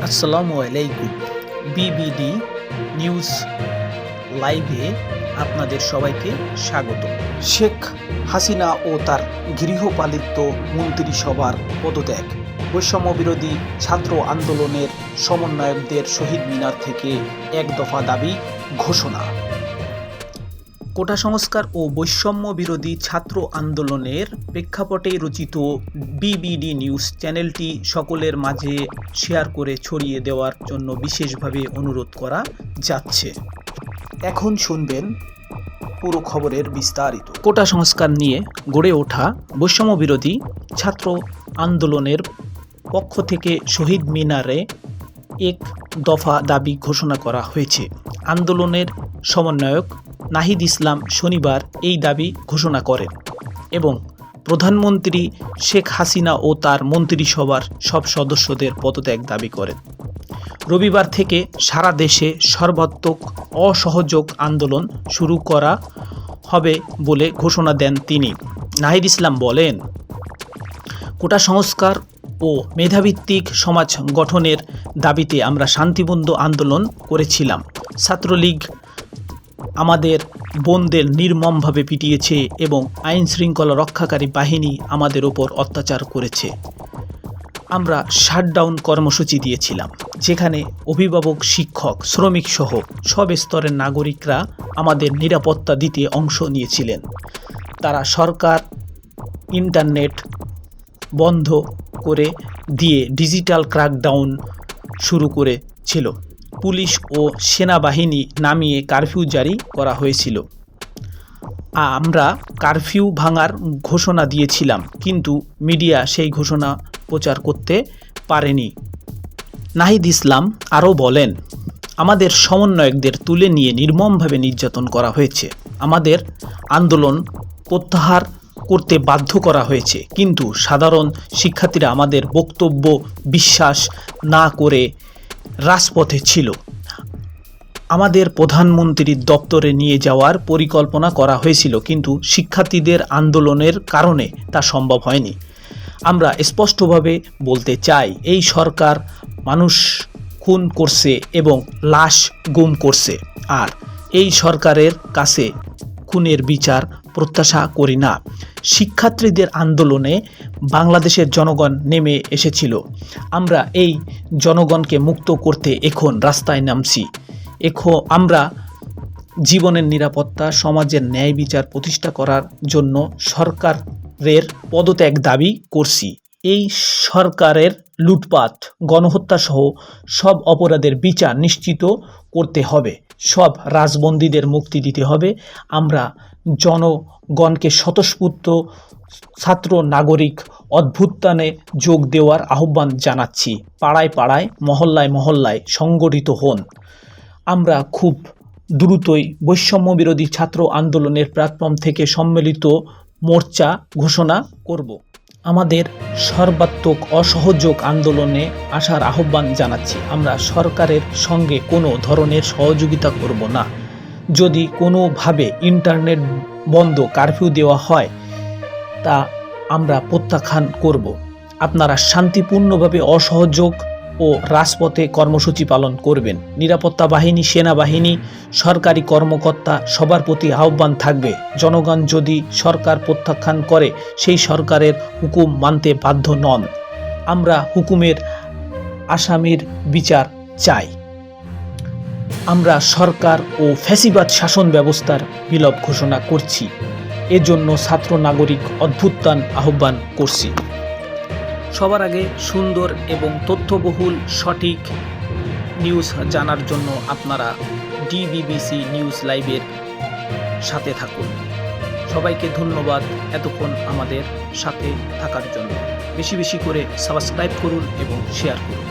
আসসালামু আলাইকুম। বিবিডি নিউজ লাইভে আপনাদের সবাইকে স্বাগত। শেখ হাসিনা ও তার গৃহপালিত মন্ত্রিসভার পদত্যাগ, বৈষম্য বিরোধী ছাত্র আন্দোলনের সমন্বয়কদের শহীদ মিনার থেকে এক দফা দাবি ঘোষণা। কোটা সংস্কার ও বৈষম্য বিরোধী ছাত্র আন্দোলনের প্রেক্ষাপটে রচিত বিবিডি নিউজ চ্যানেলটি সকলের মাঝে শেয়ার করে ছড়িয়ে দেওয়ার জন্য বিশেষভাবে অনুরোধ করা যাচ্ছে। এখন শুনবেন পুরো খবরের বিস্তারিত। কোটা সংস্কার নিয়ে গড়ে ওঠা বৈষম্য বিরোধী ছাত্র আন্দোলনের পক্ষ থেকে শহীদ মিনারে এক দফা দাবি ঘোষণা করা হয়েছে। আন্দোলনের সমন্বয়ক নাহিদ ইসলাম শনিবার এই দাবি ঘোষণা করেন এবং প্রধানমন্ত্রী শেখ হাসিনা ও তার মন্ত্রিসভার সব সদস্যদের পদত্যাগ দাবি করেন। রবিবার থেকে সারা দেশে সর্বাত্মক অসহযোগ আন্দোলন শুরু করা হবে বলে ঘোষণা দেন তিনি। নাহিদ ইসলাম বলেন, কোটা সংস্কার ও মেধাভিত্তিক সমাজ গঠনের দাবিতে আমরা শান্তিপূর্ণ আন্দোলন করেছিলাম। ছাত্রলীগ আমাদের বোনদের নির্মমভাবে পিটিয়েছে এবং আইন শৃঙ্খলা রক্ষাকারী বাহিনী আমাদের ওপর অত্যাচার করেছে। আমরা শাটডাউন কর্মসূচি দিয়েছিলাম, যেখানে অভিভাবক, শিক্ষক, শ্রমিক সহ সব স্তরের নাগরিকরা আমাদের নিরাপত্তা দিতে অংশ নিয়েছিলেন। তারা সরকার ইন্টারনেট বন্ধ করে দিয়ে ডিজিটাল ক্র্যাকডাউন শুরু করেছিল। পুলিশ ও সেনাবাহিনী নামিয়ে কারফিউ জারি করা হয়েছিল। আমরা কারফিউ ভাঙার ঘোষণা দিয়েছিলাম, কিন্তু মিডিয়া সেই ঘোষণা প্রচার করতে পারেনি। নাহিদ ইসলাম আরও বলেন, আমাদের সমন্বয়কদের তুলে নিয়ে নির্মমভাবে নির্যাতন করা হয়েছে। আমাদের আন্দোলন প্রত্যাহার করতে বাধ্য করা হয়েছে, কিন্তু সাধারণ শিক্ষার্থীরা আমাদের বক্তব্য বিশ্বাস না করে রাজপথে ছিল। আমাদের প্রধানমন্ত্রীর দপ্তরে নিয়ে যাওয়ার পরিকল্পনা করা হয়েছিল, কিন্তু শিক্ষার্থীদের আন্দোলনের কারণে তা সম্ভব হয়নি। আমরা স্পষ্টভাবে বলতে চাই, এই সরকার মানুষ খুন করছে এবং লাশ গুম করছে, আর এই সরকারের কাছে খুনের বিচার প্রত্যাশা করি না। শিক্ষার্থীদের আন্দোলনে বাংলাদেশের জনগণ নেমে এসেছিল। আমরা এই জনগণকে মুক্ত করতে এখন রাস্তায় নামছি। আমরা জীবনের নিরাপত্তা, সমাজের ন্যায় বিচার প্রতিষ্ঠা করার জন্য সরকারের পদত্যাগ দাবি করছি। এই সরকারের লুটপাট, গণহত্যা সহ সব অপরাধের বিচার নিশ্চিত করতে হবে। সব রাজবন্দীদের মুক্তি দিতে হবে। আমরা জনগণকে স্বতঃস্ফূর্ত ছাত্র নাগরিক অভ্যুত্থানে যোগ দেওয়ার আহ্বান জানাচ্ছি। পাড়ায় পাড়ায়, মহল্লায় মহল্লায় সংগঠিত হন। আমরা খুব দ্রুতই বৈষম্য বিরোধী ছাত্র আন্দোলনের প্ল্যাটফর্ম থেকে সম্মিলিত মোর্চা ঘোষণা করব। আমাদের সর্বাত্মক অসহযোগ আন্দোলনে আসার আহ্বান জানাচ্ছি। আমরা সরকারের সঙ্গে কোনো ধরনের সহযোগিতা করব না। যদি কোনোভাবে ইন্টারনেট বন্ধ, কারফিউ দেওয়া হয়, তা আমরা প্রত্যাখ্যান করব। আপনারা শান্তিপূর্ণভাবে অসহযোগ ও রাজপথে কর্মসূচি পালন করবেন। নিরাপত্তা বাহিনী, সেনাবাহিনী, সরকারি কর্মকর্তা সবার প্রতি আহ্বান থাকবে, জনগণ যদি সরকার প্রত্যাখ্যান করে সেই সরকারের হুকুম মানতে বাধ্য নন। আমরা হুকুমের আসামির বিচার চাই। আমরা সরকার ও ফ্যাসিবাদ শাসন ব্যবস্থার বিলোপ ঘোষণা করছি। এজন্য ছাত্র নাগরিক অভ্যুত্থান আহ্বান করছি। সবার আগে সুন্দর এবং তথ্যবহুল সঠিক নিউজ জানার জন্য আপনারা ডিবিবিসি নিউজ লাইভের সাথে থাকুন। সবাইকে ধন্যবাদ এতক্ষণ আমাদের সাথে থাকার জন্য। বেশি বেশি করে সাবস্ক্রাইব করুন এবং শেয়ার করুন।